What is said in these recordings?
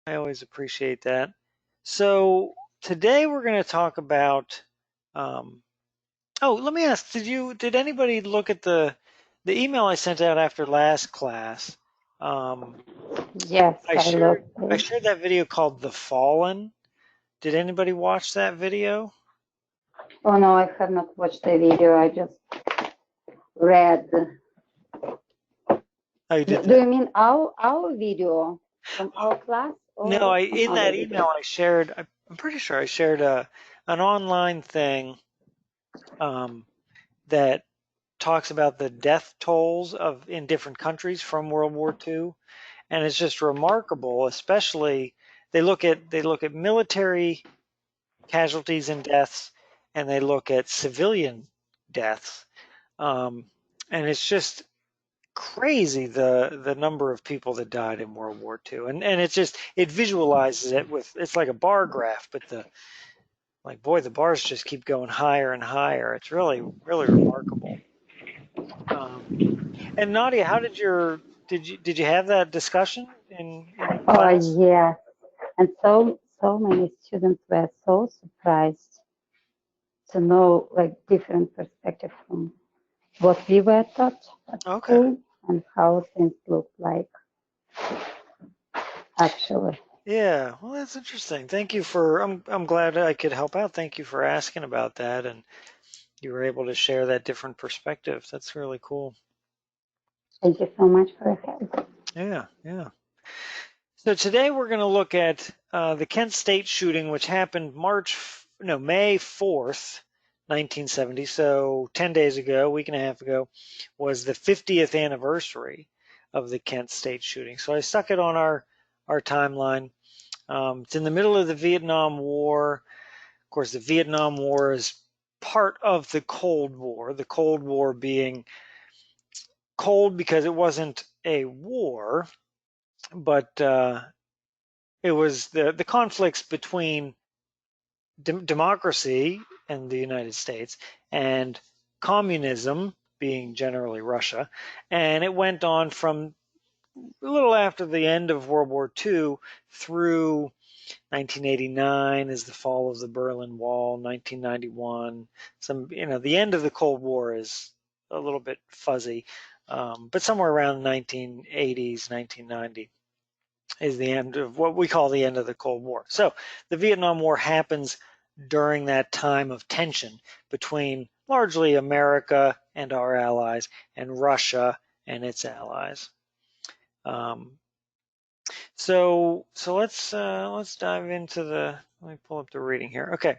I always appreciate that. So today we're going to talk about. Um, oh, let me ask: did anybody look at the email I sent out after last class? Um, Yes, I I shared looked I it. shared that video called "The Fallen." Did anybody watch that video? Oh no, I have not watched the video. I just read. Oh, you did Do that. you mean our video from our class No, or some in other that email video? I shared. I'm pretty sure I shared an online thing um, that talks about the death tolls of in different countries from World War II, and it's just remarkable. Especially they look at military casualties and deaths, and they look at civilian deaths, um, and it's just crazy the number of people that died in World War II, and it visualizes it with it's like a bar graph, but the like boy the bars just keep going higher and higher. It's really remarkable. Um, And Nadia, how did you have that discussion in your Oh class? yeah, and so many students were so surprised to know like different perspective from what we were taught at Okay. school and how things look like actually. Yeah, well, that's interesting. Thank you for I'm glad I could help out. Thank you for asking about that and you were able to share that different perspective. That's really cool. Thank you so much for your help. Yeah, yeah. So today we're going to look at the Kent State shooting, which happened May 4th, 1970. So 10 days ago, a week and a half ago, was the 50th anniversary of the Kent State shooting. So I stuck it on our timeline. It's in the middle of the Vietnam War. Of course, the Vietnam War is part of the Cold War. The Cold War being cold because it wasn't a war, but it was the conflicts between democracy in the United States and communism, being generally Russia, and it went on from a little after the end of World War II through 1989 is the fall of the Berlin Wall, 1991. The end of the Cold War is a little bit fuzzy, but somewhere around 1980s, 1990 is the end of what we call the end of the Cold War. So the Vietnam War happens during that time of tension between largely America and our allies and Russia and its allies. Um, so let's dive into the. Let me pull up the reading here. Okay,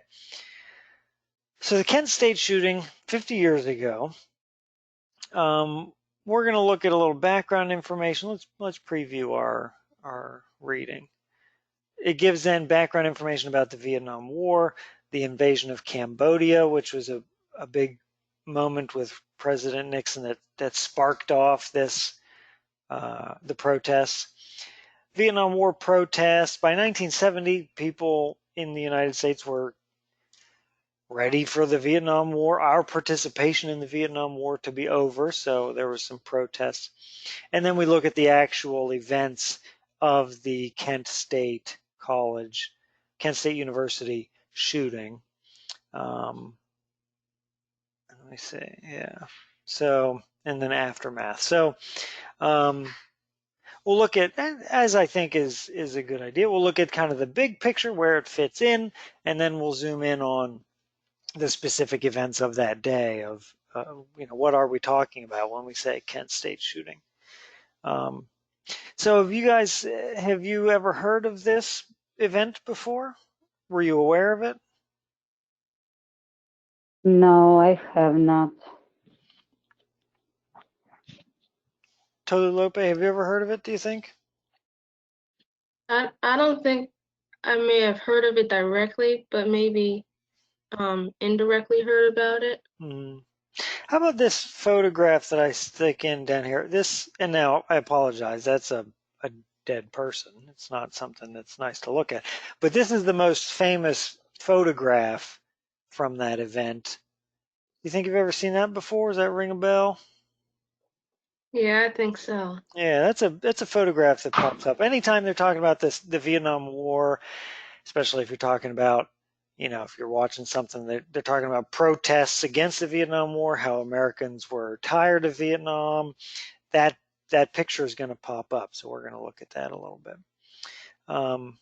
so the Kent State shooting 50 years ago. Um, we're going to look at a little background information. Let's preview our reading. It gives then background information about the Vietnam War, the invasion of Cambodia, which was a big moment with President Nixon that sparked off the protests. Vietnam War protests. By 1970, people in the United States were ready for the Vietnam War, our participation in the Vietnam War to be over, so there was some protests. And then we look at the actual events of the Kent State University shooting. Let me see, yeah. So, and then aftermath. So, um, we'll look at, as I think is a good idea, we'll look at kind of the big picture where it fits in, and then we'll zoom in on the specific events of that day of, what are we talking about when we say Kent State shooting? Um, so have you ever heard of this event before? Were you aware of it? No, I have not. Totally Lope, have you ever heard of it, do you think? I don't think I may have heard of it directly, but maybe indirectly heard about it. Hmm. How about this photograph that I stick in down here? And now I apologize, that's a dead person. It's not something that's nice to look at. But this is the most famous photograph from that event. You think you've ever seen that before? Does that ring a bell? Yeah, I think so. Yeah, that's a photograph that pops up anytime they're talking about the Vietnam War, especially if you're talking about, if you're watching something, they're talking about protests against the Vietnam War, how Americans were tired of Vietnam. That that picture is going to pop up, so we're going to look at that a little bit. Um,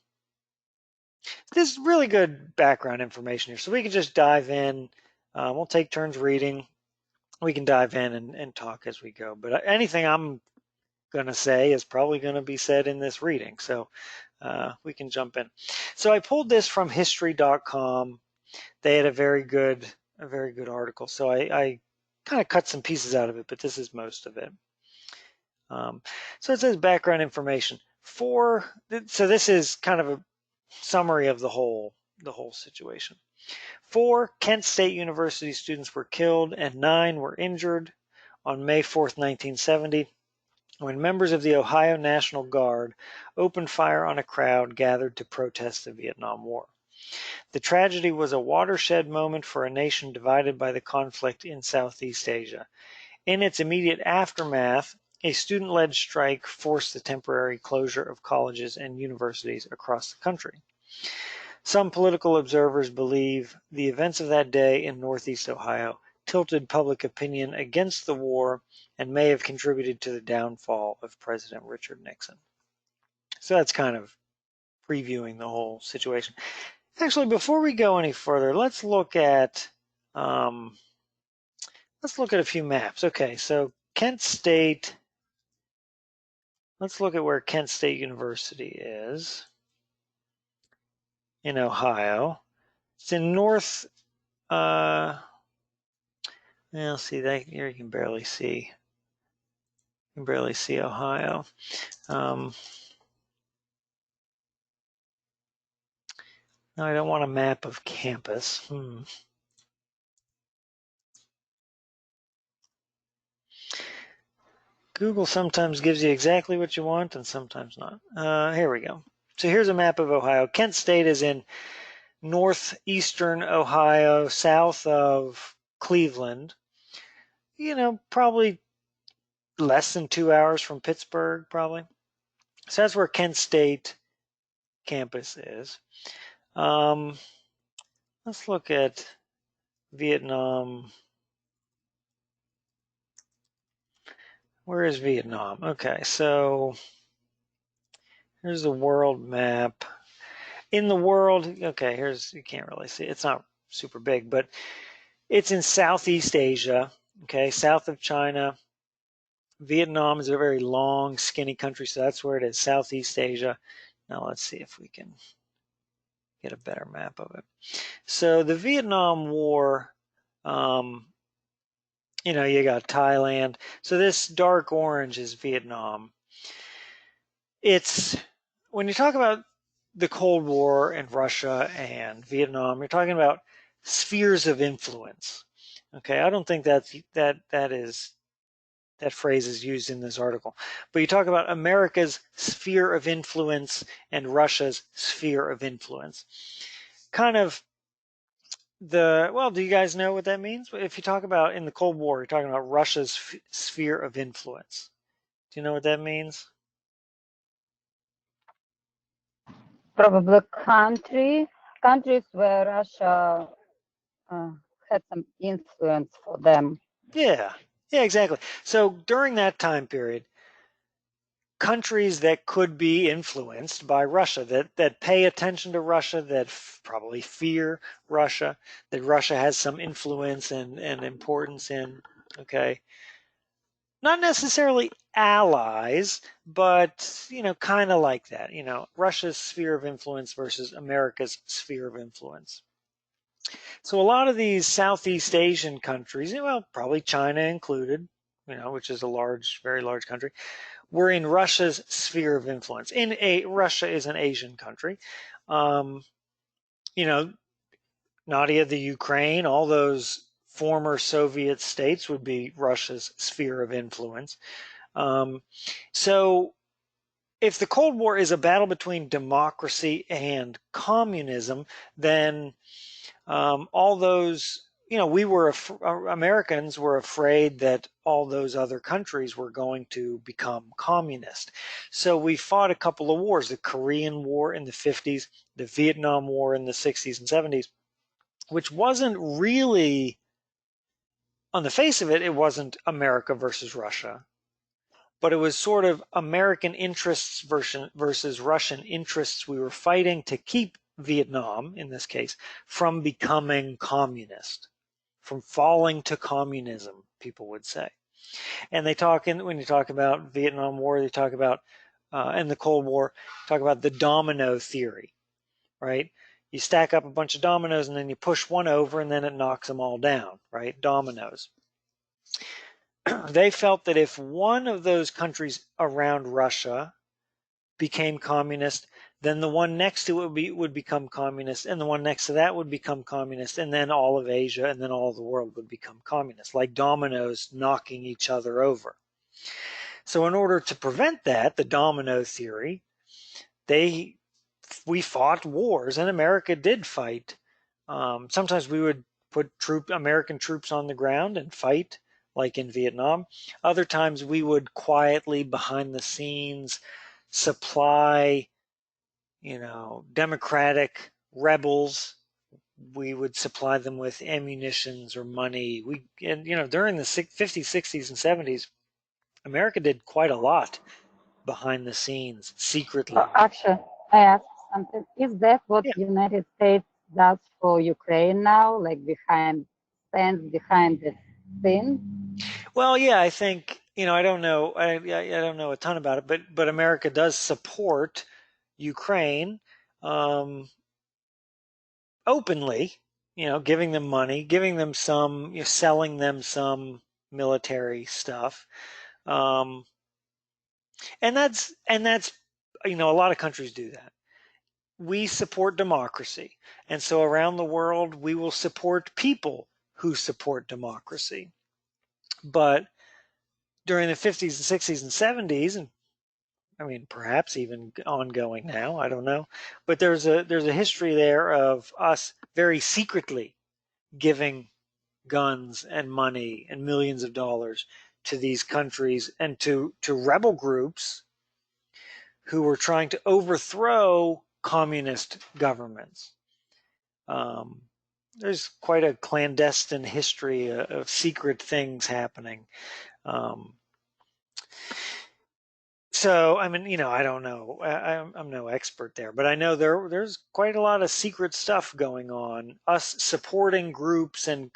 this is really good background information here, so we can just dive in. We'll take turns reading. We can dive in and talk as we go. But anything I'm going to say is probably going to be said in this reading, so we can jump in. So I pulled this from history.com. They had a very good article. So I kind of cut some pieces out of it, but this is most of it. So it says background information so this is kind of a summary of the whole situation. 4 Kent State University students were killed and 9 were injured on May 4th, 1970, when members of the Ohio National Guard opened fire on a crowd gathered to protest the Vietnam War. The tragedy was a watershed moment for a nation divided by the conflict in Southeast Asia. In its immediate aftermath, a student-led strike forced the temporary closure of colleges and universities across the country. Some political observers believe the events of that day in Northeast Ohio tilted public opinion against the war and may have contributed to the downfall of President Richard Nixon. So that's kind of previewing the whole situation. Actually, before we go any further, let's look at a few maps. Okay, so Kent State. Let's look at where Kent State University is in Ohio. It's in north. See that here. You can barely see. You can barely see Ohio. No, I don't want a map of campus. Google sometimes gives you exactly what you want and sometimes not. Here we go. So here's a map of Ohio. Kent State is in northeastern Ohio, south of Cleveland. Probably less than 2 hours from Pittsburgh, probably. So that's where Kent State campus is. Let's look at Vietnam. Where is Vietnam? Okay, so here's the world map. In the world, okay, you can't really see it. It's not super big, but it's in Southeast Asia, okay, south of China. Vietnam is a very long, skinny country, so that's where it is, Southeast Asia. Now let's see if we can get a better map of it. So the Vietnam War, you got Thailand. So this dark orange is Vietnam. When you talk about the Cold War and Russia and Vietnam, you're talking about spheres of influence. Okay, I don't think that phrase is used in this article, but you talk about America's sphere of influence and Russia's sphere of influence. Kind of do you guys know what that means? If you talk about in the Cold War, you're talking about Russia's sphere of influence. Do you know what that means? Probably countries where Russia had some influence for them. Yeah, exactly. So during that time period, countries that could be influenced by Russia, that pay attention to Russia, that probably fear Russia, that Russia has some influence and importance in, okay? Not necessarily allies, but, kind of like that, Russia's sphere of influence versus America's sphere of influence. So a lot of these Southeast Asian countries, well, probably China included, which is a very large country, were in Russia's sphere of influence. Russia is an Asian country. Nadia, the Ukraine, all those former Soviet states would be Russia's sphere of influence. So if the Cold War is a battle between democracy and communism, then all those Americans were afraid that all those other countries were going to become communist. So we fought a couple of wars, the Korean War in the 50s, the Vietnam War in the 60s and 70s, which wasn't really, on the face of it, it wasn't America versus Russia, but it was sort of American interests versus Russian interests. We were fighting to keep Vietnam, in this case, from becoming communist, from falling to communism, people would say. And when you talk about Vietnam War, they talk about, and the Cold War, talk about the domino theory, right? You stack up a bunch of dominoes and then you push one over and then it knocks them all down, right? Dominoes. They felt that if one of those countries around Russia became communist, then the one next to it would become communist, and the one next to that would become communist, and then all of Asia and then all of the world would become communist, like dominoes knocking each other over. So in order to prevent that, the domino theory, we fought wars, and America did fight. Sometimes we would put American troops on the ground and fight, like in Vietnam. Other times we would quietly, behind the scenes, supply, democratic rebels. We would supply them with ammunitions or money. During the 50s, 60s, and 70s, America did quite a lot behind the scenes, secretly. Actually, I asked something. Is that what Yeah. United States does for Ukraine now, like stands behind the scene? Well, yeah, I think, I don't know, I don't know a ton about it, but America does support Ukraine, um, openly, giving them money, giving them some, selling them some military stuff. Um, and that's, a lot of countries do that. We support democracy. And so around the world, we will support people who support democracy. But during the 50s and 60s and 70s, and I mean, perhaps even ongoing now, I don't know. But there's a history there of us very secretly giving guns and money and millions of dollars to these countries and to rebel groups who were trying to overthrow communist governments. Um, there's quite a clandestine history of secret things happening. Um, so, I mean, I don't know. I'm no expert there, but I know there's quite a lot of secret stuff going on. Us supporting groups and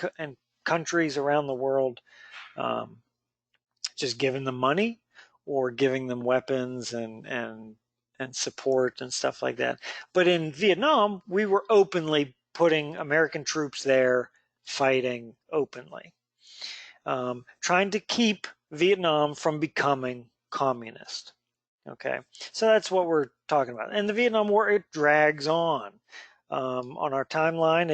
countries around the world, um, just giving them money or giving them weapons and support and stuff like that. But in Vietnam, we were openly putting American troops there, fighting openly, trying to keep Vietnam from becoming communist. Okay, so that's what we're talking about. And the Vietnam War, it drags on. On our timeline,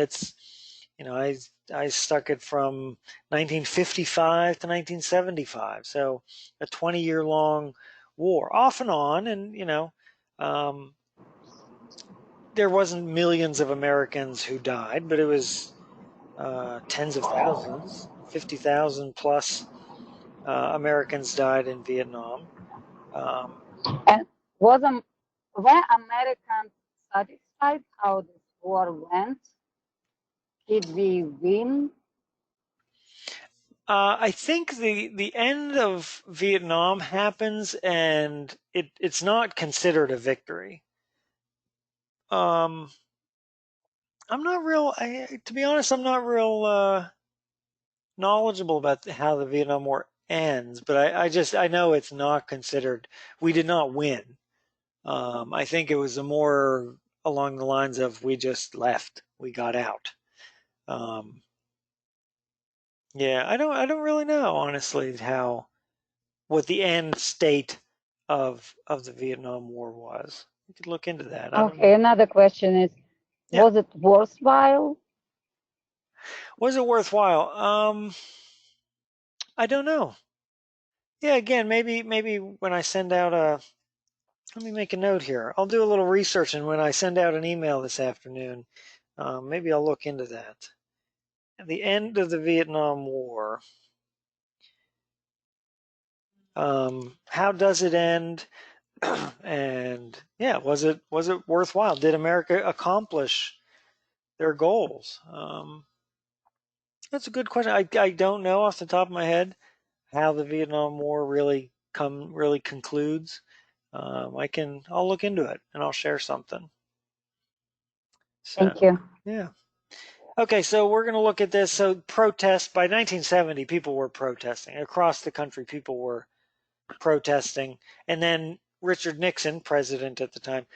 I stuck it from 1955 to 1975, so a 20-year long war, off and on. And um, there wasn't millions of Americans who died, but it was tens of thousands, 50,000 plus Americans died in Vietnam. Um, And was were Americans satisfied how this war went? Did we win? I think the end of Vietnam happens and it's not considered a victory. Um, to be honest, I'm not real knowledgeable about how the Vietnam War ends, but I know it's not considered. We did not win. I think it was more along the lines of we just left, we got out. Um, yeah, I don't really know honestly what the end state of the Vietnam War was. You could look into that. I don't Okay, know. another question is, Yeah, was it worthwhile? was it worthwhile? I don't know. Yeah, again, maybe when I send out let me make a note here. I'll do a little research, and when I send out an email this afternoon, maybe I'll look into that. the end of the Vietnam War. How does it end? And yeah, was it worthwhile? Did America accomplish their goals? That's a good question. I don't know off the top of my head how the Vietnam War really concludes. I'll look into it and I'll share something. So Thank you. yeah. Okay, so we're going to look at this. So protests by 1970, people were protesting across the country. People were protesting, and then Richard Nixon, president at the time,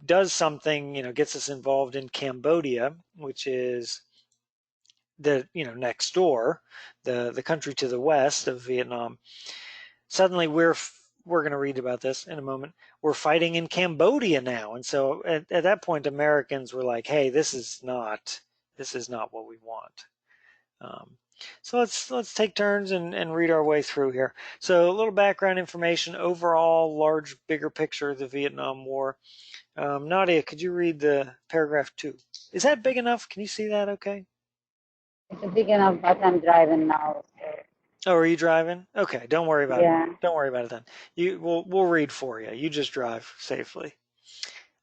does something. Gets us involved in Cambodia, which is the next door, the country to the west of Vietnam. Suddenly, we're going to read about this in a moment. We're fighting in Cambodia now, and so at that point, Americans were like, "Hey, this is not what we want." So let's take turns and read our way through here. So a little background information, overall, large, bigger picture of the Vietnam War. Nadia, could you read the paragraph 2? Is that big enough? Can you see that okay? It's big enough, but I'm driving now. Oh, are you driving? Okay, don't worry about it. Yeah. Don't worry about it then. We'll read for you. You just drive safely.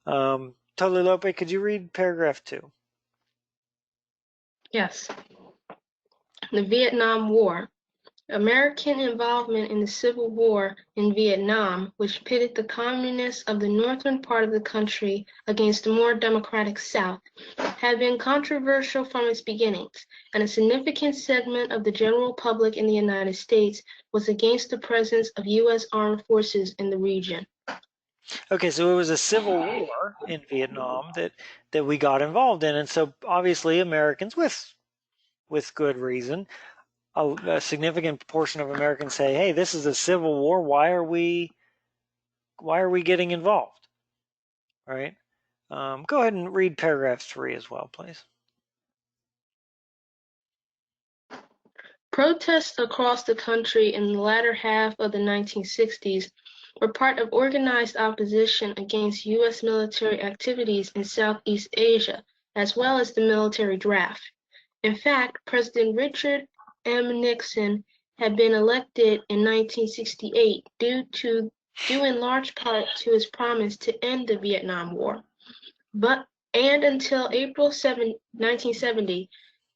Totally Lope, could you read paragraph 2? Yes. The Vietnam War. American involvement in the Civil War in Vietnam, which pitted the communists of the northern part of the country against the more democratic South, had been controversial from its beginnings, and a significant segment of the general public in the United States was against the presence of U.S. armed forces in the region. Okay, so it was a civil war in Vietnam that we got involved in, and so obviously Americans, with good reason, a significant portion of Americans say, "Hey, this is a civil war. Why are we getting involved?" Right? Go ahead and read paragraph 3 as well, please. Protests across the country in the latter half of the 1960s were part of organized opposition against U.S. military activities in Southeast Asia, as well as the military draft. In fact, President Richard M. Nixon had been elected in 1968 due in large part to his promise to end the Vietnam War. And until April 7, 1970,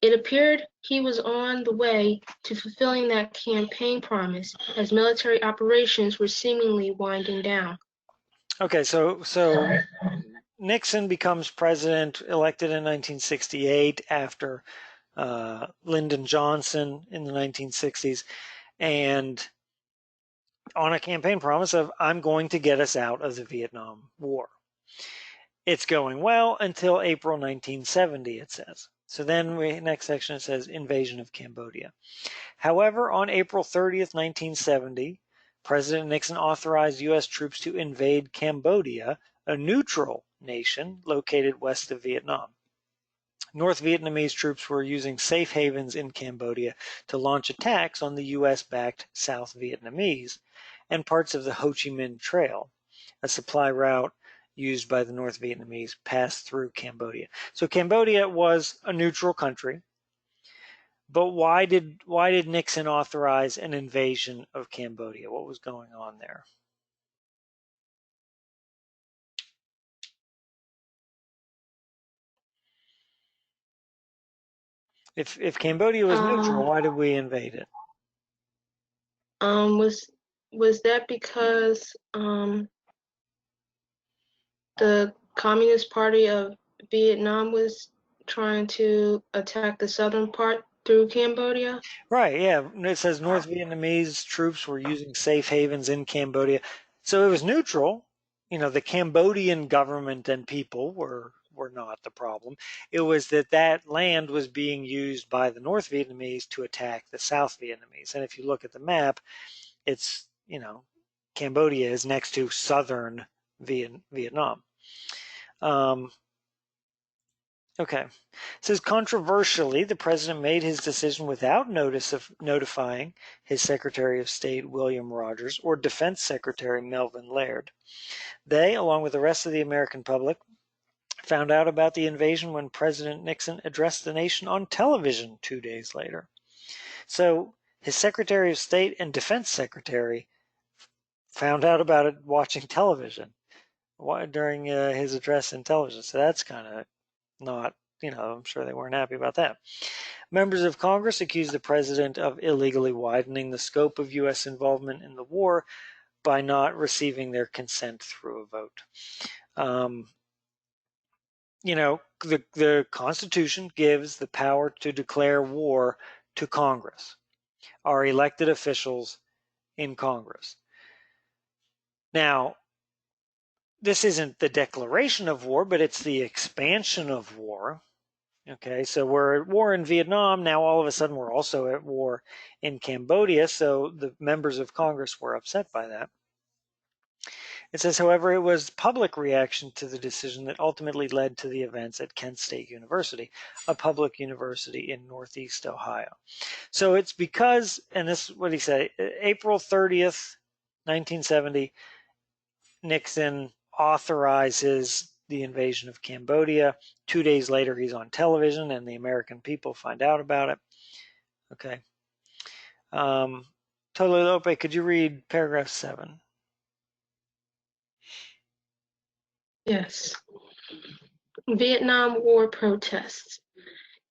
it appeared he was on the way to fulfilling that campaign promise, as military operations were seemingly winding down. Okay, so Nixon becomes president, elected in 1968 after Lyndon Johnson in the 1960s, and on a campaign promise of, "I'm going to get us out of the Vietnam War." It's going well until April 1970, it says. So then next section it says invasion of Cambodia. However, on April 30th, 1970, President Nixon authorized U.S. troops to invade Cambodia, a neutral nation located west of Vietnam. North Vietnamese troops were using safe havens in Cambodia to launch attacks on the U.S.-backed South Vietnamese and parts of the Ho Chi Minh Trail, a supply route used by the North Vietnamese, passed through Cambodia. So Cambodia was a neutral country, but why did Nixon authorize an invasion of Cambodia? What was going on there? If Cambodia was neutral, why did we invade it? Was that because the Communist Party of Vietnam was trying to attack the southern part through Cambodia? Right, yeah. It says North Vietnamese troops were using safe havens in Cambodia. So it was neutral. The Cambodian government and people were not the problem. It was that land was being used by the North Vietnamese to attack the South Vietnamese. And if you look at the map, it's, Cambodia is next to southern Vietnam. Okay. It says controversially, the president made his decision without notice of notifying his Secretary of State William Rogers or Defense Secretary Melvin Laird. They, along with the rest of the American public, found out about the invasion when President Nixon addressed the nation on television 2 days later. So his Secretary of State and Defense Secretary found out about it watching television during his address in television. So that's kind of not, I'm sure they weren't happy about that. Members of Congress accused the president of illegally widening the scope of U.S. involvement in the war by not receiving their consent through a vote. The Constitution gives the power to declare war to Congress, our elected officials in Congress. Now, this isn't the declaration of war, but it's the expansion of war. Okay, so we're at war in Vietnam. Now, all of a sudden, we're also at war in Cambodia. So the members of Congress were upset by that. It says, however, it was public reaction to the decision that ultimately led to the events at Kent State University, a public university in Northeast Ohio. So it's because, and this is what he said, April 30th, 1970, Nixon authorizes the invasion of Cambodia. 2 days later, he's on television, and the American people find out about it. Okay. Totally Lope, could you read paragraph 7? Yes. Vietnam War protests.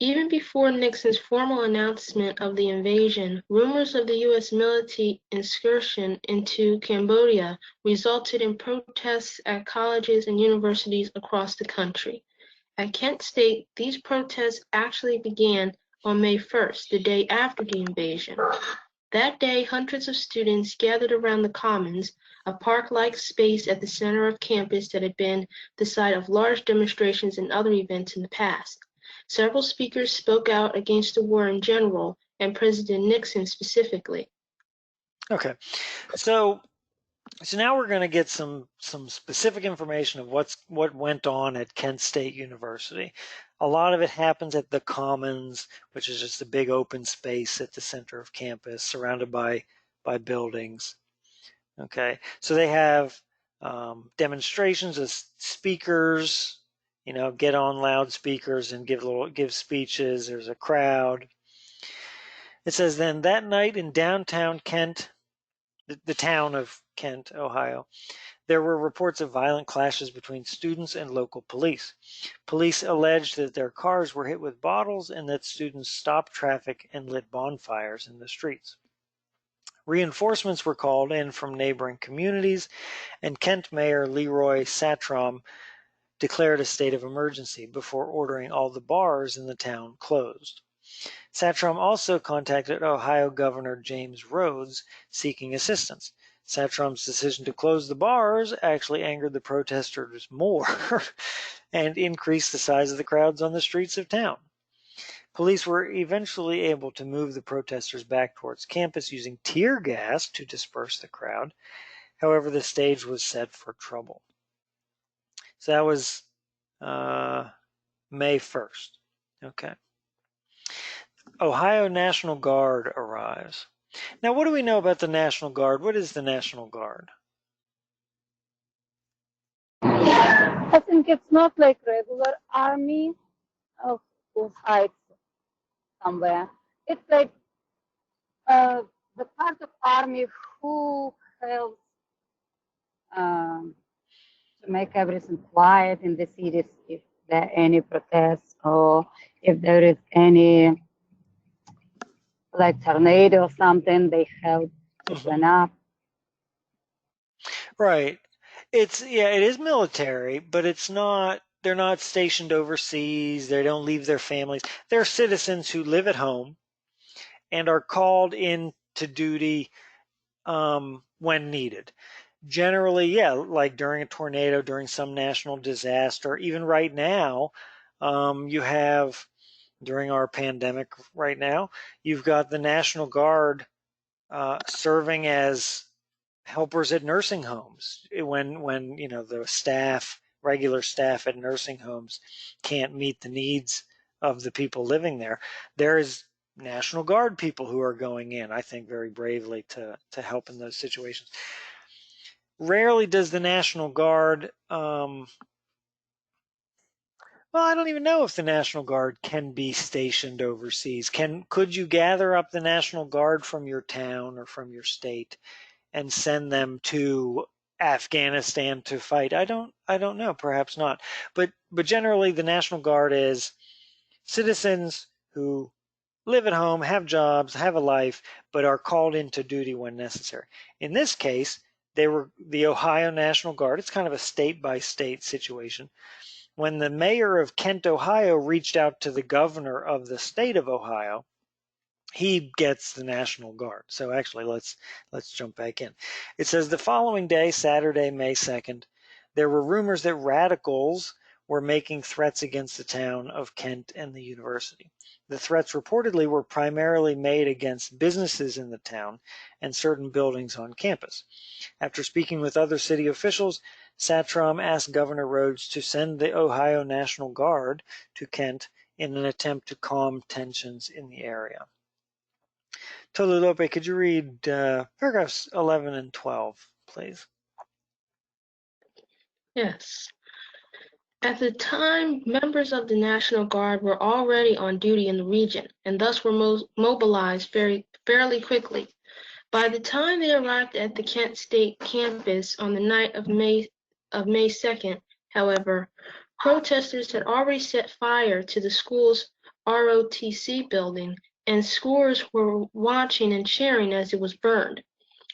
Even before Nixon's formal announcement of the invasion, rumors of the U.S. military incursion into Cambodia resulted in protests at colleges and universities across the country. At Kent State, these protests actually began on May 1st, the day after the invasion. That day, hundreds of students gathered around the Commons, a park-like space at the center of campus that had been the site of large demonstrations and other events in the past. Several speakers spoke out against the war in general and President Nixon specifically. Okay, so now we're going to get some specific information of what went on at Kent State University. A lot of it happens at the Commons, which is just a big open space at the center of campus, surrounded by buildings. Okay, so they have demonstrations of speakers. Get on loudspeakers and give speeches. There's a crowd. It says then that night in downtown Kent, the town of Kent, Ohio, there were reports of violent clashes between students and local police. Police alleged that their cars were hit with bottles and that students stopped traffic and lit bonfires in the streets. Reinforcements were called in from neighboring communities, and Kent Mayor Leroy Satrom declared a state of emergency before ordering all the bars in the town closed. Satrom also contacted Ohio Governor James Rhodes seeking assistance. Satrom's decision to close the bars actually angered the protesters more and increased the size of the crowds on the streets of town. Police were eventually able to move the protesters back towards campus using tear gas to disperse the crowd. However, the stage was set for trouble. So that was May 1st. Okay. Ohio National Guard arrives. Now, what do we know about the National Guard? What is the National Guard? I think it's not like regular army who hides somewhere. It's like the part of army who helps to make everything quiet in the cities if there are any protests or if there is any like tornado or something, they help to clean up. Right. It is military, but they're not stationed overseas. They don't leave their families. They're citizens who live at home and are called into duty when needed. Generally, like during a tornado, during some national disaster, even right now, you have, during our pandemic right now, you've got the National Guard serving as helpers at nursing homes when the regular staff at nursing homes can't meet the needs of the people living there. There is National Guard people who are going in, I think, very bravely to help in those situations. Rarely does the National Guard Well, I don't even know if the National Guard can be stationed overseas. Could you gather up the National Guard from your town or from your state and send them to Afghanistan to fight? I don't know, perhaps not. But generally the National Guard is citizens who live at home, have jobs, have a life, but are called into duty when necessary. In this case, they were the Ohio National Guard. It's kind of a state by state situation. When the mayor of Kent, Ohio reached out to the governor of the state of Ohio, he gets the National Guard. So actually, let's jump back in. It says the following day, Saturday, May 2nd, there were rumors that radicals were making threats against the town of Kent and the university. The threats reportedly were primarily made against businesses in the town and certain buildings on campus. After speaking with other city officials, Satrom asked Governor Rhodes to send the Ohio National Guard to Kent in an attempt to calm tensions in the area. Tolulope, could you read paragraphs 11 and 12, please? Yes. At the time, members of the National Guard were already on duty in the region, and thus were mobilized fairly quickly. By the time they arrived at the Kent State campus on the night of May 2nd, however, protesters had already set fire to the school's ROTC building, and scores were watching and cheering as it was burned.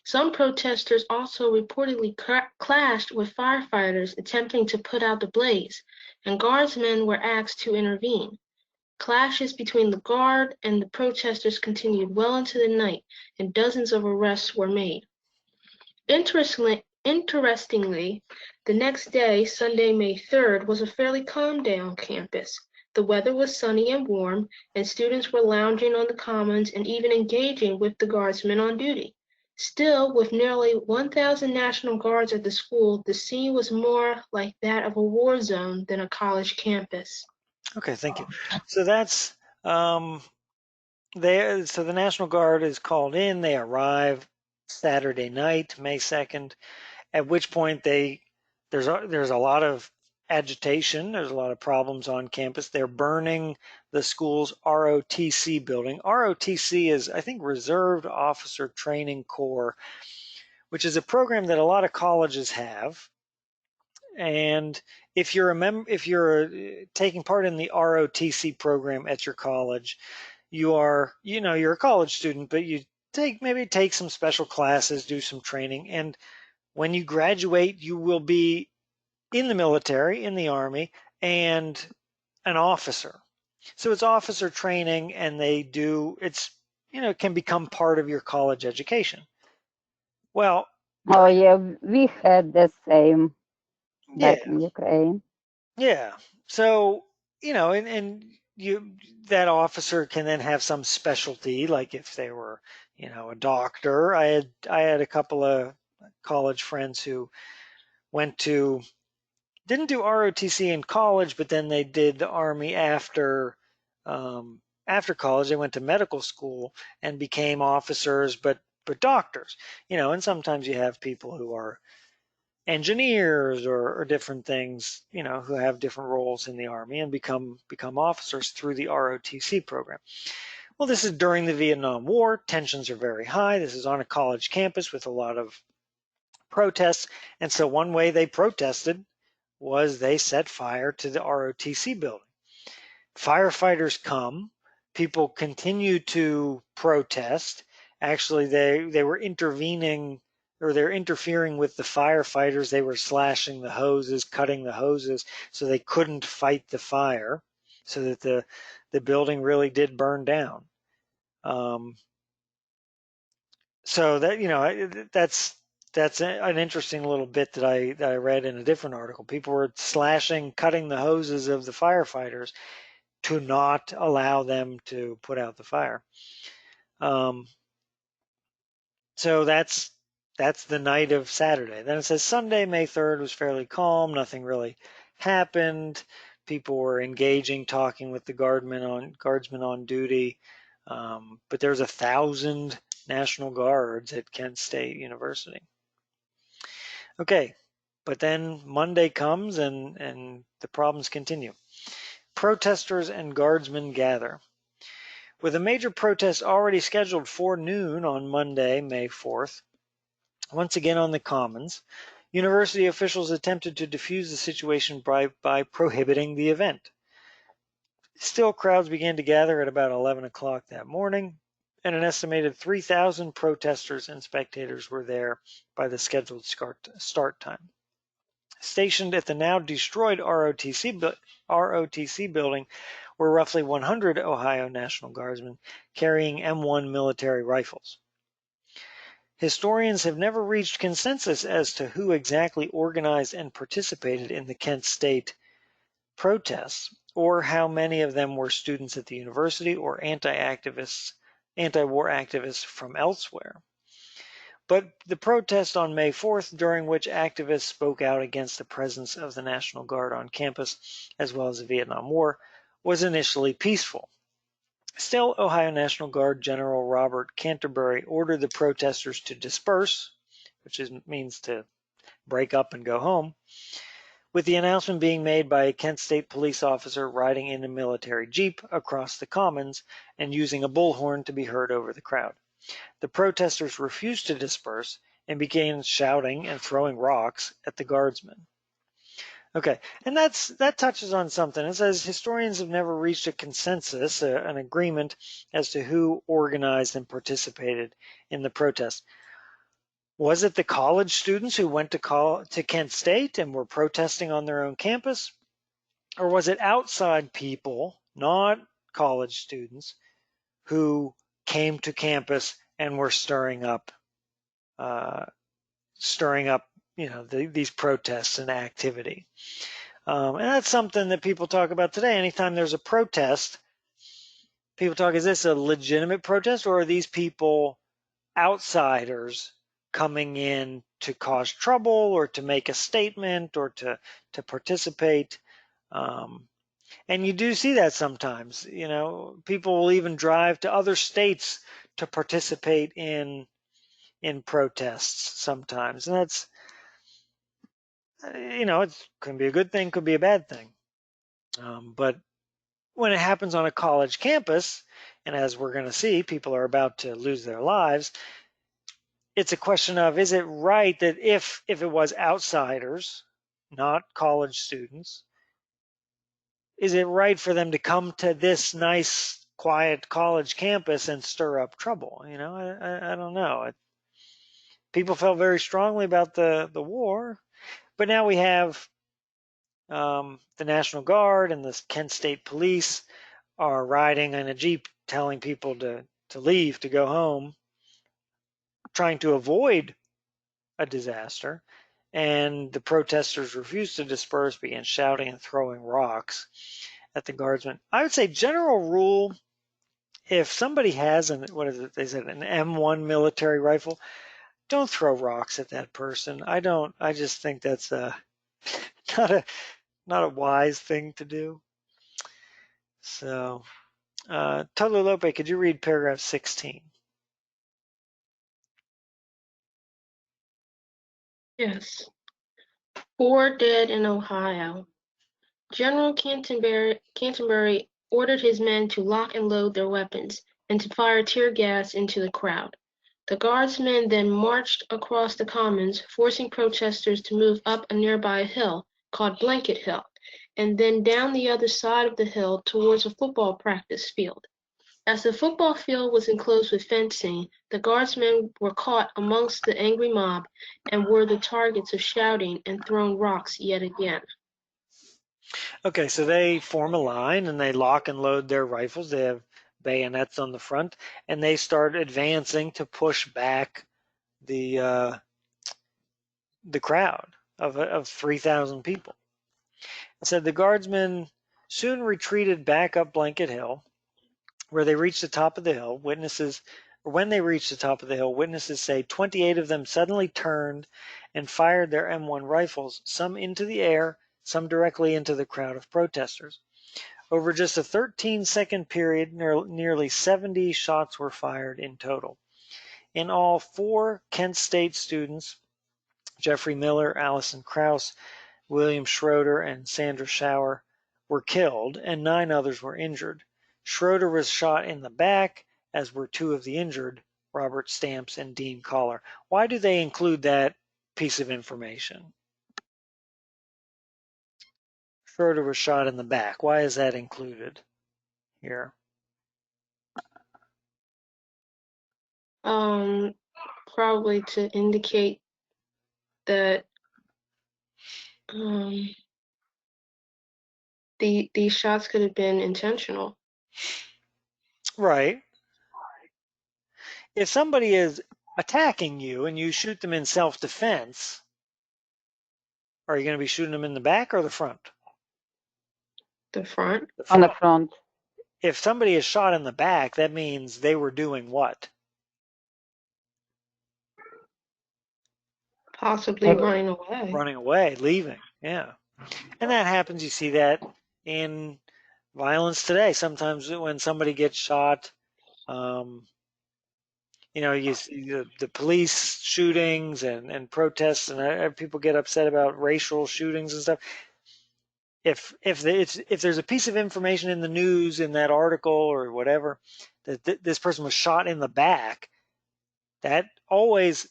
Some protesters also reportedly clashed with firefighters attempting to put out the blaze, and guardsmen were asked to intervene. Clashes between the guard and the protesters continued well into the night, and dozens of arrests were made. Interestingly, the next day, Sunday, May 3rd, was a fairly calm day on campus. The weather was sunny and warm, and students were lounging on the commons and even engaging with the guardsmen on duty. Still, with nearly 1,000 National Guards at the school, the scene was more like that of a war zone than a college campus. Okay, thank you. So that's so the National Guard is called in. They arrive Saturday night, May 2nd, at which point there's a lot of agitation. There's a lot of problems on campus. They're burning the school's ROTC building. ROTC is, I think, Reserved Officer Training Corps, which is a program that a lot of colleges have. And if you're taking part in the ROTC program at your college, you're a college student, but you maybe take some special classes, do some training, and when you graduate, you will be in the military, in the Army, and an officer. So it's officer training, and it can become part of your college education. Well, Oh yeah, we had the same yeah, back in Ukraine. yeah. So, and that officer can then have some specialty, like if they were, a doctor. I had a couple of college friends who didn't do ROTC in college, but then they did the Army after college. They went to medical school and became officers, but doctors, and sometimes you have people who are engineers or different things, who have different roles in the Army and become officers through the ROTC program. Well, this is during the Vietnam War. Tensions are very high. This is on a college campus with a lot of protests. And so one way they protested was they set fire to the ROTC building. Firefighters come. People continue to protest. Actually, they were intervening, or they're interfering with the firefighters. They were slashing the hoses, cutting the hoses, so they couldn't fight the fire, so that the building really did burn down. So that's an interesting little bit that I read in a different article. People were slashing, cutting the hoses of the firefighters to not allow them to put out the fire. So that's the night of Saturday. Then it says Sunday, May 3rd was fairly calm. Nothing really happened. People were engaging, talking with the guardsmen on duty. But there's 1,000 National Guards at Kent State University. Okay, but then Monday comes and the problems continue. Protesters and guardsmen gather. With a major protest already scheduled for noon on Monday, May 4th, once again on the Commons, university officials attempted to defuse the situation by prohibiting the event. Still, crowds began to gather at about 11 o'clock that morning, and an estimated 3,000 protesters and spectators were there by the scheduled start time. Stationed at the now destroyed ROTC building were roughly 100 Ohio National Guardsmen carrying M1 military rifles. Historians have never reached consensus as to who exactly organized and participated in the Kent State protests, or how many of them were students at the university or anti-war activists from elsewhere. But the protest on May 4th, during which activists spoke out against the presence of the National Guard on campus, as well as the Vietnam War, was initially peaceful. Still, Ohio National Guard General Robert Canterbury ordered the protesters to disperse, which means to break up and go home, with the announcement being made by a Kent State police officer riding in a military jeep across the Commons and using a bullhorn to be heard over the crowd. The protesters refused to disperse and began shouting and throwing rocks at the guardsmen. Okay, and that touches on something. It says historians have never reached a consensus, an agreement as to who organized and participated in the protest. Was it the college students who went to Kent State and were protesting on their own campus? Or was it outside people, not college students, who came to campus and were stirring up these protests and activity? And that's something that people talk about today. Anytime there's a protest, people talk, is this a legitimate protest, or are these people outsiders coming in to cause trouble or to make a statement or to participate? And you do see that sometimes. People will even drive to other states to participate in protests sometimes. And that's, it can be a good thing, could be a bad thing. But when it happens on a college campus, and as we're going to see, people are about to lose their lives, it's a question of, is it right that if it was outsiders, not college students, is it right for them to come to this nice, quiet college campus and stir up trouble? I don't know. People felt very strongly about the war, but now we have the National Guard and the Kent State Police are riding in a Jeep telling people to leave, to go home, trying to avoid a disaster. And the protesters refused to disperse, began shouting and throwing rocks at the guardsmen. I would say general rule, if somebody has an M1 military rifle, don't throw rocks at that person. I just think that's not a wise thing to do. So, Tolu Lope, could you read paragraph 16? Yes. 4 dead in Ohio. General Canterbury ordered his men to lock and load their weapons and to fire tear gas into the crowd. The guardsmen then marched across the Commons, forcing protesters to move up a nearby hill called Blanket Hill, and then down the other side of the hill towards a football practice field. As the football field was enclosed with fencing, the guardsmen were caught amongst the angry mob and were the targets of shouting and thrown rocks yet again. Okay, so they form a line and they lock and load their rifles. They have bayonets on the front, and they start advancing to push back the crowd of 3,000 people. It said the guardsmen soon retreated back up Blanket Hill, where they reached the top of the hill. When they reached the top of the hill, witnesses say 28 of them suddenly turned and fired their M1 rifles, some into the air, some directly into the crowd of protesters. Over just a 13-second period, nearly 70 shots were fired in total. In all, 4 Kent State students, Jeffrey Miller, Allison Krause, William Schroeder, and Sandra Schauer, were killed and 9 others were injured. Schroeder was shot in the back, as were 2 of the injured, Robert Stamps and Dean Collar. Why do they include that piece of information? Schroeder was shot in the back. Why is that included here? Probably to indicate that these shots could have been intentional. Right. If somebody is attacking you and you shoot them in self-defense, are you going to be shooting them in the back or the front? The front. The On the front. front. If somebody is shot in the back, that means they were doing what? Possibly running away. Running away, leaving. Yeah. And that happens. You see that in violence today. Sometimes when somebody gets shot, you see the police shootings and protests, and people get upset about racial shootings and stuff. If there's a piece of information in the news in that article or whatever that this person was shot in the back, that always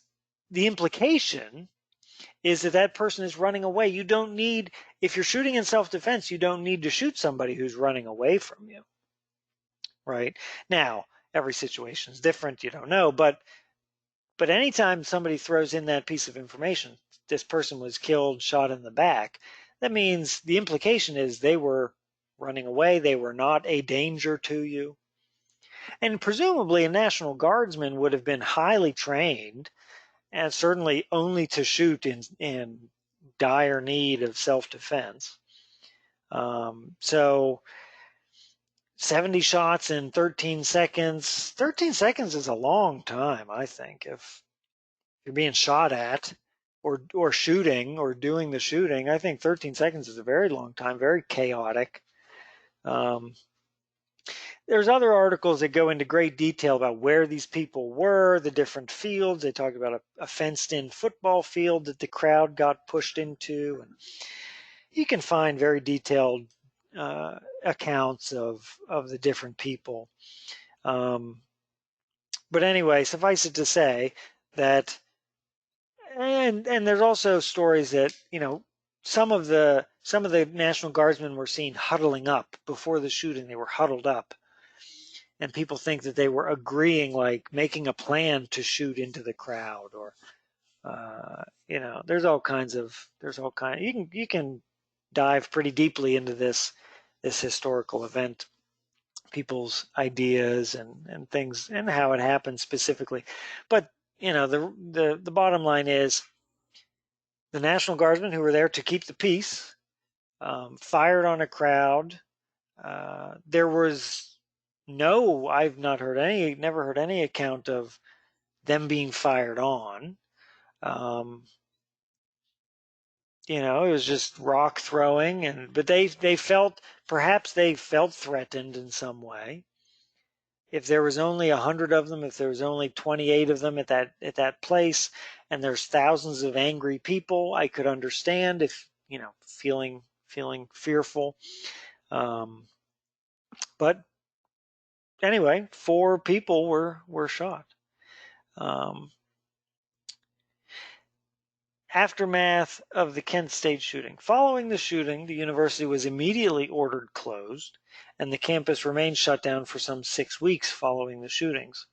the implication is that person is running away. You don't need, if you're shooting in self-defense, you don't need to shoot somebody who's running away from you, right? Now, every situation is different. You don't know, but anytime somebody throws in that piece of information, this person was killed, shot in the back, that means the implication is they were running away. They were not a danger to you. And presumably a National Guardsman would have been highly trained and certainly only to shoot in dire need of self-defense. So 70 shots in 13 seconds. 13 seconds is a long time, I think, if you're being shot at or shooting or doing the shooting. I think 13 seconds is a very long time, very chaotic. There's other articles that go into great detail about where these people were, the different fields. They talk about a fenced-in football field that the crowd got pushed into. And you can find very detailed accounts of the different people. But anyway, suffice it to say that, and there's also stories that some of the National Guardsmen were seen huddling up before the shooting. They were huddled up, and people think that they were agreeing, like making a plan to shoot into the crowd, or there's all kinds. You can dive pretty deeply into this historical event, people's ideas and things and how it happened specifically. But the bottom line is the National Guardsmen, who were there to keep the peace, fired on a crowd. There was I've never heard any account of them being fired on. It was just rock throwing, but perhaps they felt threatened in some way. If there was only 100 of them, if there was only 28 of them at that place, and there's thousands of angry people, I could understand if feeling fearful. But anyway, 4 people were shot. Aftermath of the Kent State shooting. Following the shooting, the university was immediately ordered closed, and the campus remained shut down for some 6 weeks following the shootings.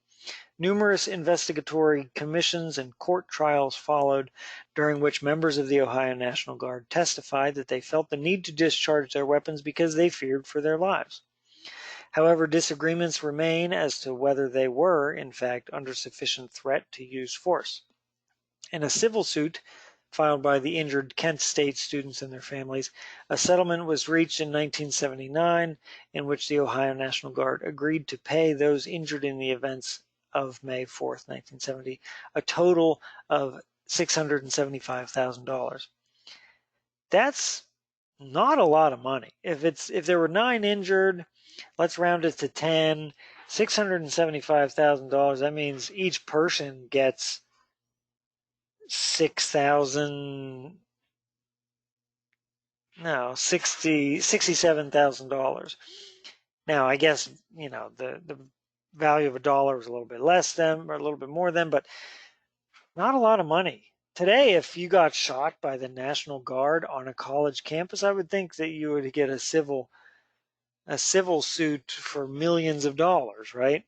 Numerous investigatory commissions and court trials followed, during which members of the Ohio National Guard testified that they felt the need to discharge their weapons because they feared for their lives. However, disagreements remain as to whether they were, in fact, under sufficient threat to use force. In a civil suit filed by the injured Kent State students and their families, a settlement was reached in 1979 in which the Ohio National Guard agreed to pay those injured in the events of May 4th, 1970, a total of $675,000. That's not a lot of money. If there were 9 injured, let's round it to 10, $675,000, that means each person gets $6,000, No, $67,000. Now, I guess, the value of a dollar was a little bit less then, or a little bit more then, but not a lot of money. Today, if you got shot by the National Guard on a college campus, I would think that you would get a civil suit for millions of dollars, right?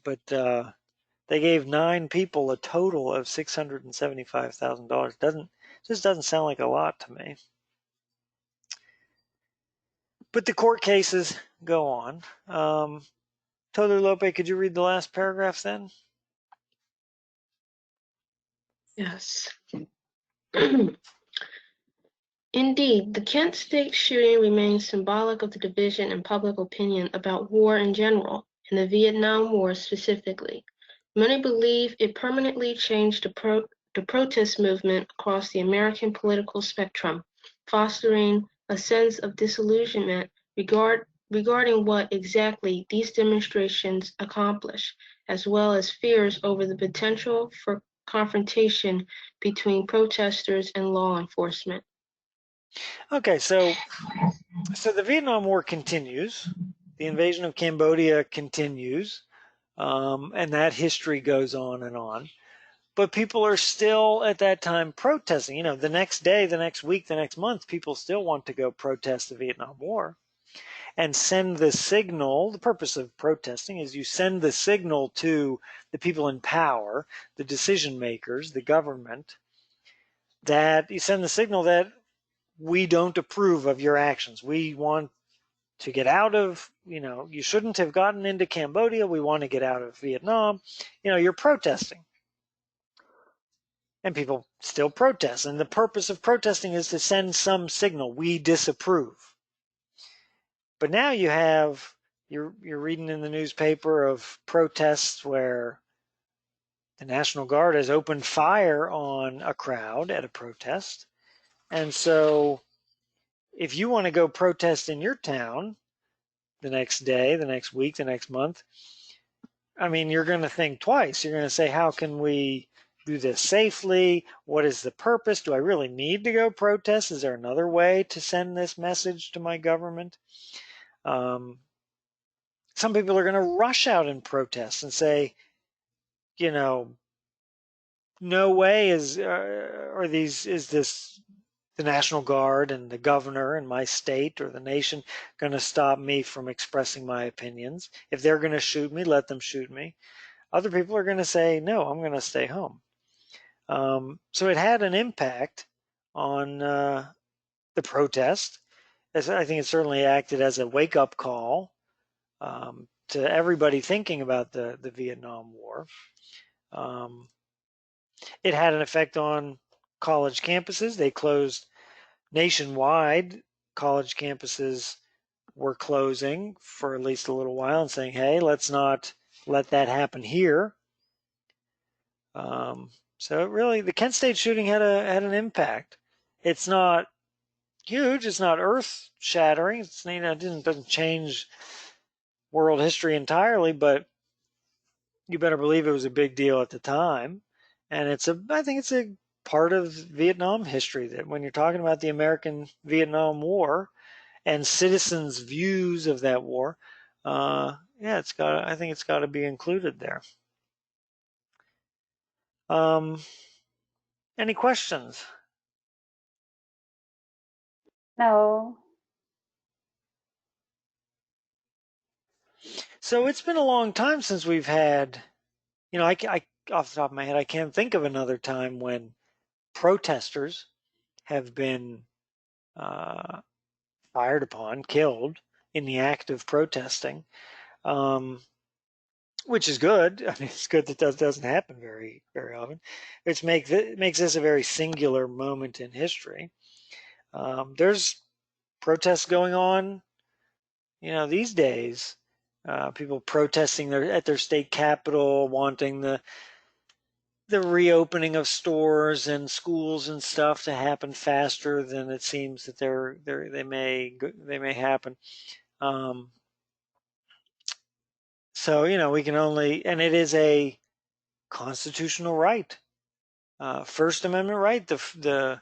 But they gave 9 people a total of $675,000. Just doesn't sound like a lot to me. But the court cases go on. Toler Lope, could you read the last paragraph then? Yes. Indeed, the Kent State shooting remains symbolic of the division in public opinion about war in general, and the Vietnam War specifically. Many believe it permanently changed the protest movement across the American political spectrum, fostering a sense of disillusionment regarding what exactly these demonstrations accomplish, as well as fears over the potential for confrontation between protesters and law enforcement. Okay, so the Vietnam War continues. The invasion of Cambodia continues, and that history goes on and on. But people are still at that time protesting. The next day, the next week, the next month, people still want to go protest the Vietnam War and send the signal. The purpose of protesting is you send the signal to the people in power, the decision makers, the government, that you send the signal that we don't approve of your actions. We want to get out of, you shouldn't have gotten into Cambodia. We want to get out of Vietnam. You're protesting. And people still protest. And the purpose of protesting is to send some signal. We disapprove. But now you're reading in the newspaper of protests where the National Guard has opened fire on a crowd at a protest. And so if you want to go protest in your town the next day, the next week, the next month, you're going to think twice. You're going to say, how can we do this safely? What is the purpose? Do I really need to go protest? Is there another way to send this message to my government? Some people are going to rush out and protest and say, no way is this the National Guard and the governor in my state or the nation going to stop me from expressing my opinions. If they're going to shoot me, let them shoot me. Other people are going to say, no, I'm going to stay home. So it had an impact on the protest. I think it certainly acted as a wake-up call to everybody thinking about the Vietnam War. It had an effect on college campuses. They closed nationwide. College campuses were closing for at least a little while and saying, hey, let's not let that happen here. So really, the Kent State shooting had an impact. It's not huge. It's not earth-shattering. It doesn't change world history entirely, but you better believe it was a big deal at the time. And I think it's a part of Vietnam history that when you're talking about the American Vietnam War and citizens' views of that war, I think it's got to be included there. Any questions? No. So it's been a long time since we've had, I off the top of my head, I can't think of another time when protesters have been fired upon, killed in the act of protesting, which is good. It's good that doesn't happen very, very often. It makes this a very singular moment in history. There's protests going on, these days. People protesting at their state capitol, wanting the reopening of stores and schools and stuff to happen faster than it seems that they may happen. So we can only, and it is a constitutional right, First Amendment right. The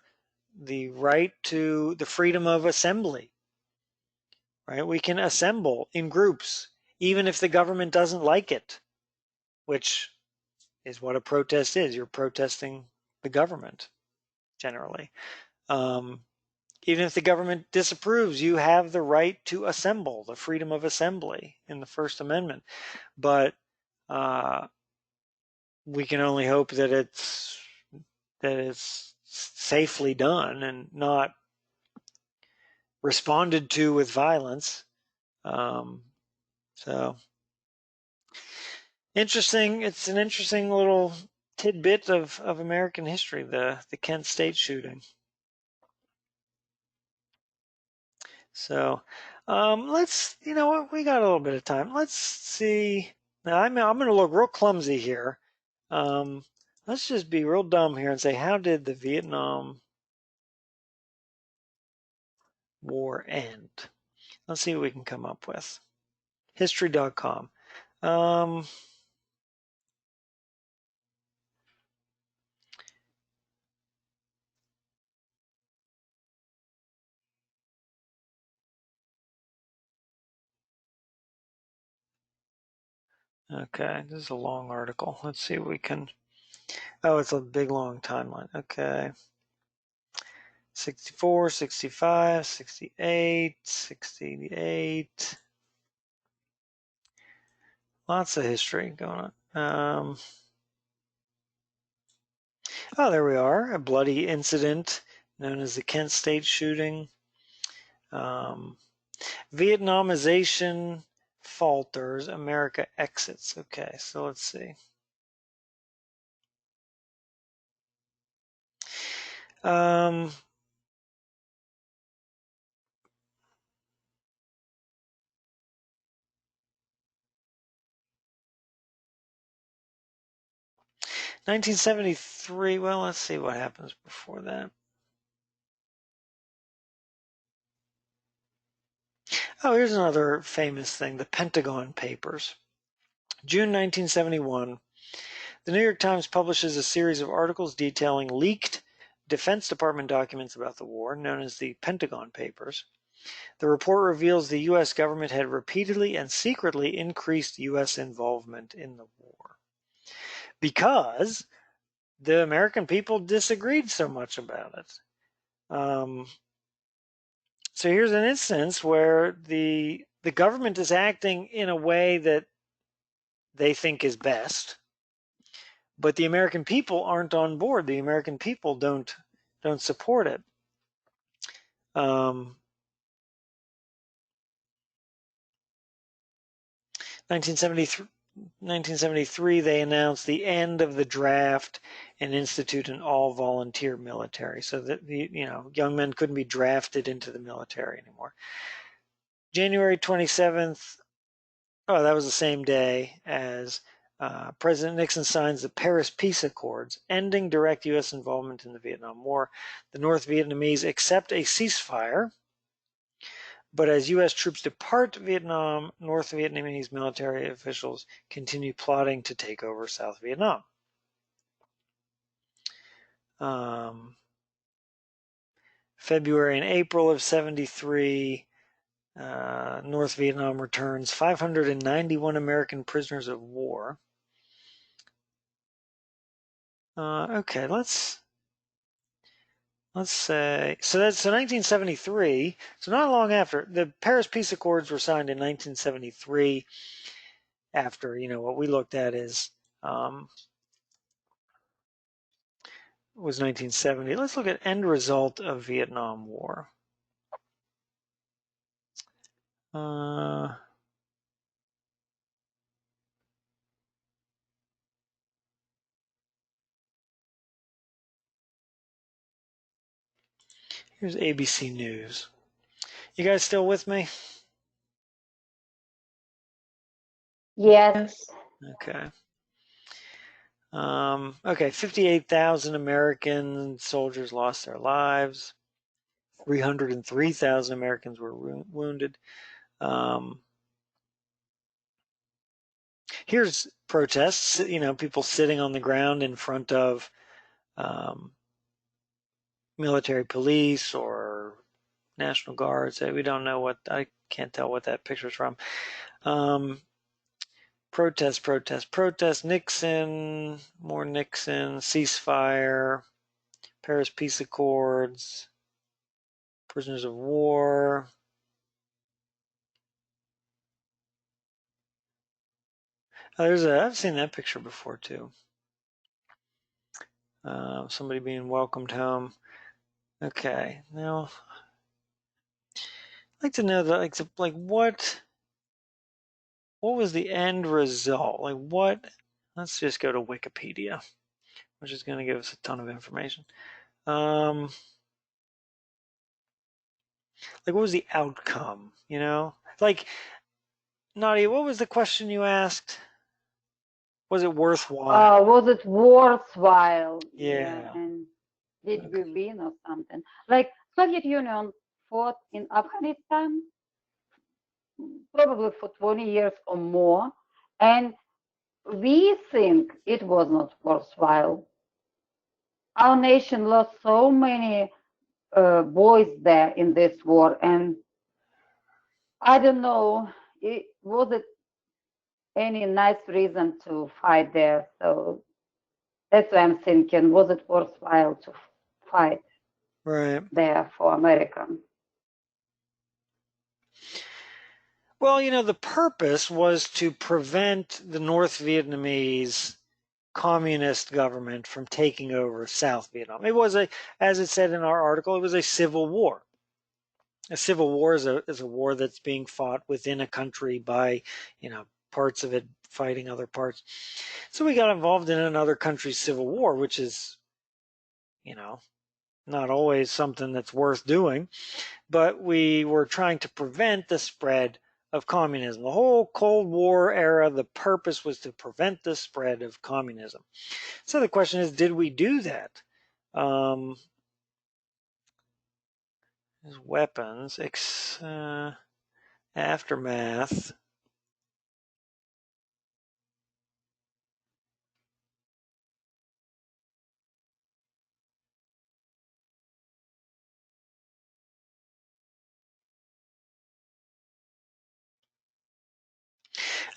the right to the freedom of assembly, right? We can assemble in groups, even if the government doesn't like it, which is what a protest is. You're protesting the government, generally. Even if the government disapproves, you have the right to assemble, the freedom of assembly in the First Amendment. But we can only hope that it's safely done and not responded to with violence. So interesting. It's an interesting little tidbit of American history, the Kent State shooting. So let's, you know what, we got a little bit of time. Let's see. Now I'm going to look real clumsy here. Let's just be real dumb here and say, how did the Vietnam War end? Let's see what we can come up with. History.com. Okay, this is a long article. Let's see what we can. Oh, it's a big long timeline. Okay. 64, 65, 68, 68. Lots of history going on. Oh, there we are. A bloody incident known as the Kent State shooting. Vietnamization falters, America exits. Okay, so let's see. 1973. Well, let's see what happens before that. Oh, here's another famous thing, the Pentagon Papers. June 1971, the New York Times publishes a series of articles detailing leaked Defense Department documents about the war, known as the Pentagon Papers. The report reveals the U.S. government had repeatedly and secretly increased U.S. involvement in the war because the American people disagreed so much about it. So here's an instance where the government is acting in a way that they think is best, but the American people aren't on board. The American people don't support it. 1973, they announced the end of the draft and institute an all-volunteer military, so that young men couldn't be drafted into the military anymore. January 27th. Oh, that was the same day as President Nixon signs the Paris Peace Accords, ending direct U.S. involvement in the Vietnam War. The North Vietnamese accept a ceasefire, but as U.S. troops depart Vietnam, North Vietnamese military officials continue plotting to take over South Vietnam. February and April of 73, North Vietnam returns 591 American prisoners of war. Okay, let's say, so 1973, so not long after, the Paris Peace Accords were signed in 1973, after, what we looked at is, was 1970. Let's look at end result of Vietnam War. Here's ABC News. You guys still with me? Yes. Okay. Okay, 58,000 American soldiers lost their lives. 303,000 Americans were wounded. Here's protests, people sitting on the ground in front of military police or National Guards. We don't know what, I can't tell what that picture's from. Protest, Nixon, more Nixon, ceasefire, Paris Peace Accords, prisoners of war. I've seen that picture before too. Somebody being welcomed home. Okay, now I'd like to know that, like what was the end result? Like what? Let's just go to Wikipedia, which is going to give us a ton of information. Like what was the outcome? Like Nadia, what was the question you asked? Was it worthwhile? Was it worthwhile? Yeah. And did we Okay. win or something? Like Soviet Union fought in Afghanistan probably for 20 years or more, and we think it was not worthwhile. Our nation lost so many boys there in this war, and I don't know, was it any nice reason to fight there? So that's why I'm thinking, was it worthwhile to fight Right. there for America? Well, the purpose was to prevent the North Vietnamese communist government from taking over South Vietnam. It was as it said in our article, it was a civil war. A civil war is a war that's being fought within a country by, parts of it fighting other parts. So we got involved in another country's civil war, which is, not always something that's worth doing, but we were trying to prevent the spread of communism. The whole Cold War era, the purpose was to prevent the spread of communism. So the question is, did we do that? Weapons, aftermath.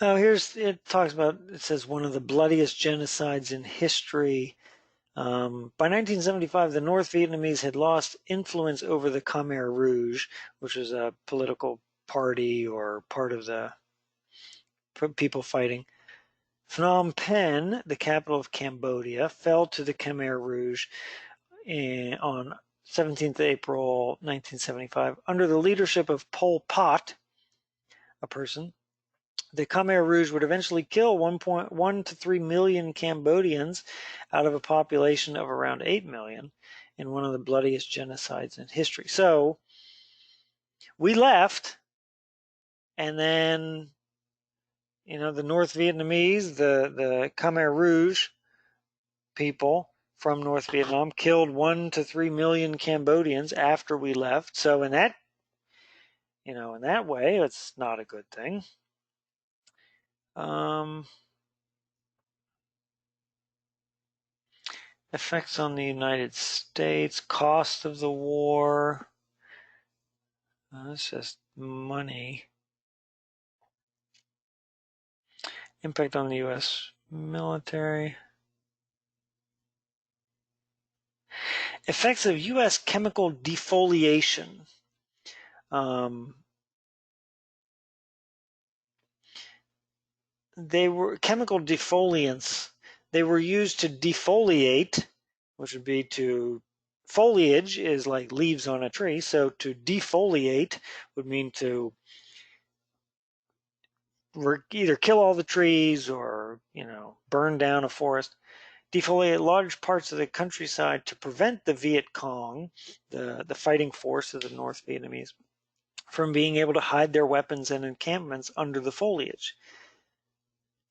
Oh, it says one of the bloodiest genocides in history. By 1975, the North Vietnamese had lost influence over the Khmer Rouge, which was a political party or part of the people fighting. Phnom Penh, the capital of Cambodia, fell to the Khmer Rouge on 17th April 1975 under the leadership of Pol Pot, a person. The Khmer Rouge would eventually kill 1.1 to 3 million Cambodians out of a population of around 8 million in one of the bloodiest genocides in history. So we left, and then, the North Vietnamese, the Khmer Rouge people from North Vietnam killed 1 to 3 million Cambodians after we left. So in that way, it's not a good thing. Effects on the United States, cost of the war. It's just money. Impact on the U.S. military. Effects of U.S. chemical defoliation. They were chemical defoliants. They were used to defoliate, which would be foliage is like leaves on a tree. So to defoliate would mean to either kill all the trees or, burn down a forest. Defoliate large parts of the countryside to prevent the Viet Cong, the fighting force of the North Vietnamese, from being able to hide their weapons and encampments under the foliage.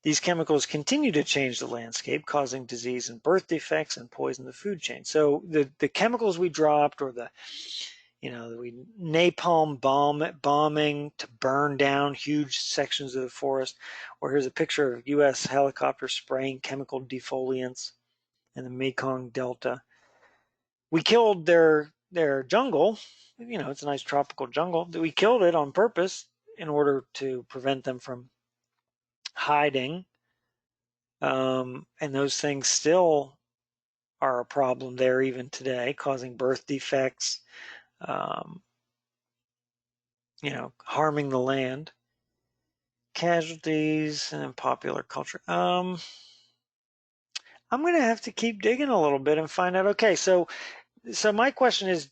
These chemicals continue to change the landscape, causing disease and birth defects and poison the food chain. So the chemicals we dropped, or the napalm bombing to burn down huge sections of the forest, or here's a picture of U.S. helicopters spraying chemical defoliants in the Mekong Delta. we killed their jungle. You know, it's a nice tropical jungle. We killed it on purpose in order to prevent them from hiding. And those things still are a problem there even today, causing birth defects, you know, harming the land. Casualties and popular culture. I'm going to have to keep digging a little bit and find out. Okay, so my question is,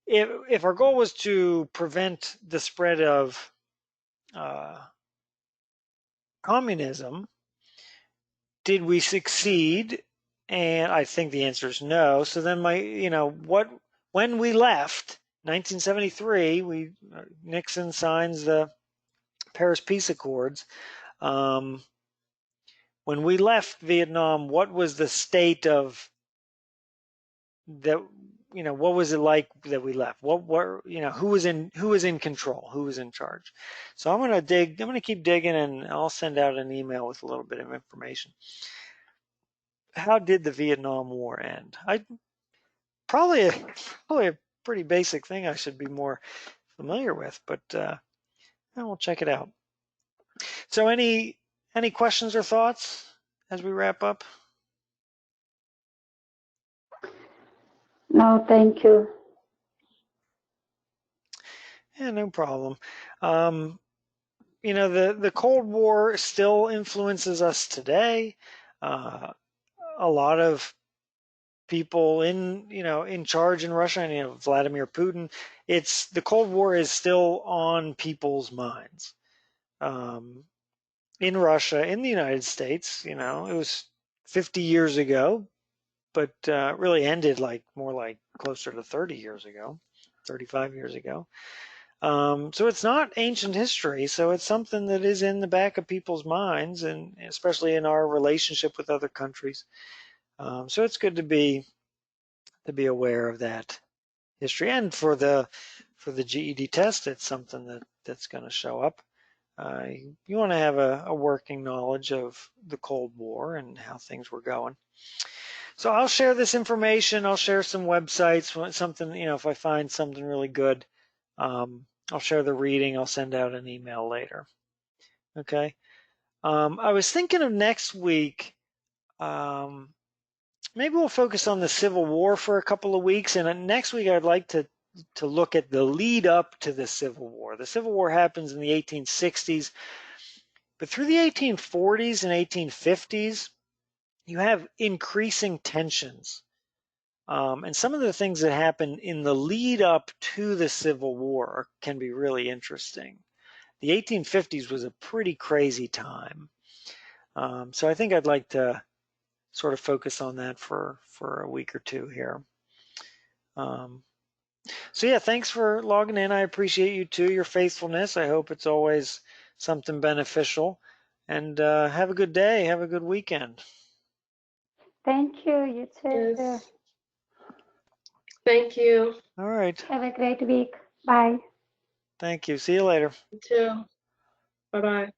if our goal was to prevent the spread of communism, did we succeed? And I think the answer is no. So then when we left 1973, Nixon signs the Paris Peace Accords. When we left Vietnam, what was the state of that? What was it like that we left? Who was in control? Who was in charge? So I'm going to keep digging, and I'll send out an email with a little bit of information. How did the Vietnam War end? Probably a pretty basic thing I should be more familiar with, but we'll check it out. So any questions or thoughts as we wrap up? No, thank you. Yeah, no problem. The Cold War still influences us today. A lot of people in charge in Russia, and Vladimir Putin. The Cold War is still on people's minds. In Russia, in the United States, it was 50 years ago, but really ended more like closer to 30 years ago, 35 years ago. So it's not ancient history. So it's something that is in the back of people's minds, and especially in our relationship with other countries. So it's good to be aware of that history, and for the GED test, it's something that's going to show up. You want to have a working knowledge of the Cold War and how things were going. So I'll share this information. I'll share some websites, something, if I find something really good, I'll share the reading. I'll send out an email later. Okay. I was thinking of next week. Maybe we'll focus on the Civil War for a couple of weeks, and next week I'd like to look at the lead up to the Civil War. The Civil War happens in the 1860s, but through the 1840s and 1850s, you have increasing tensions. And some of the things that happen in the lead up to the Civil War can be really interesting. The 1850s was a pretty crazy time. So I think I'd like to sort of focus on that for a week or two here. So yeah, thanks for logging in. I appreciate you too, your faithfulness. I hope it's always something beneficial. And have a good day. Have a good weekend. Thank you. You too. Yes. Thank you. All right. Have a great week. Bye. Thank you. See you later. You too. Bye-bye.